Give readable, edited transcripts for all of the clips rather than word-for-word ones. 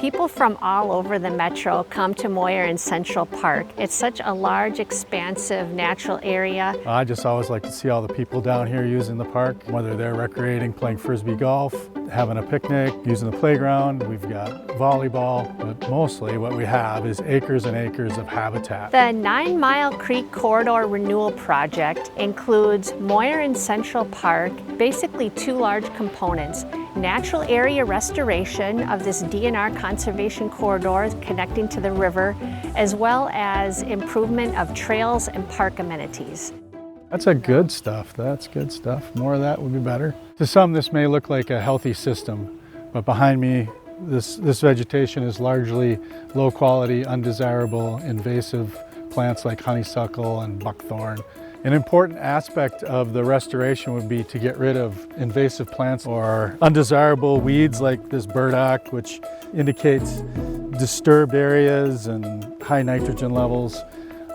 People from all over the metro come to Moyer and Central Park. It's such a large, expansive, natural area. I just always like to see all the people down here using the park, whether they're recreating, playing Frisbee golf, having a picnic, using the playground. We've got volleyball, but mostly what we have is acres and acres of habitat. The 9 Mile Creek Corridor Renewal Project includes Moyer and Central Park, basically two large components. Natural area restoration of this DNR conservation corridor connecting to the river, as well as improvement of trails and park amenities. That's good stuff. That's good stuff. More of that would be better. To some, this may look like a healthy system, but behind me, this vegetation is largely low quality, undesirable, invasive plants like honeysuckle and buckthorn. An important aspect of the restoration would be to get rid of invasive plants or undesirable weeds like this burdock, which indicates disturbed areas and high nitrogen levels.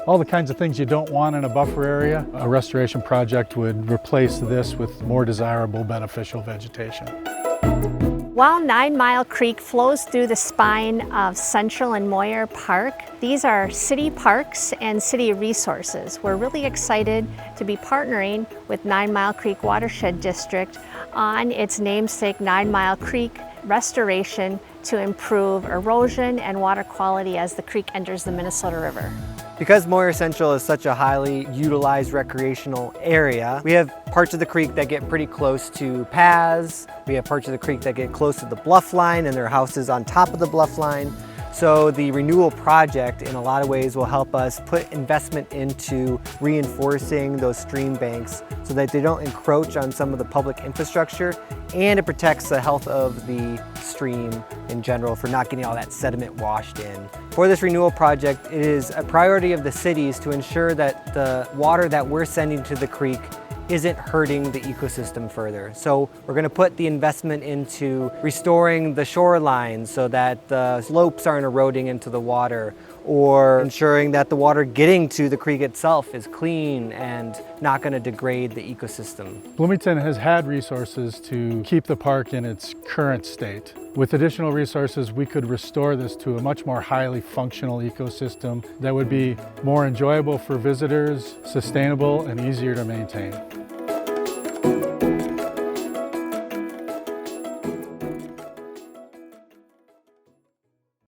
All the kinds of things you don't want in a buffer area. A restoration project would replace this with more desirable, beneficial vegetation. While 9 Mile Creek flows through the spine of Central and Moyer Park, these are city parks and city resources. We're really excited to be partnering with 9 Mile Creek Watershed District on its namesake 9 Mile Creek restoration to improve erosion and water quality as the creek enters the Minnesota River. Because Moyer Central is such a highly utilized recreational area, we have parts of the creek that get pretty close to paths. We have parts of the creek that get close to the bluff line and there are houses on top of the bluff line. So the renewal project in a lot of ways will help us put investment into reinforcing those stream banks so that they don't encroach on some of the public infrastructure, and it protects the health of the stream in general for not getting all that sediment washed in. For this renewal project, it is a priority of the cities to ensure that the water that we're sending to the creek isn't hurting the ecosystem further. So we're going to put the investment into restoring the shoreline so that the slopes aren't eroding into the water, or ensuring that the water getting to the creek itself is clean and not going to degrade the ecosystem. Bloomington has had resources to keep the park in its current state. With additional resources, we could restore this to a much more highly functional ecosystem that would be more enjoyable for visitors, sustainable, and easier to maintain.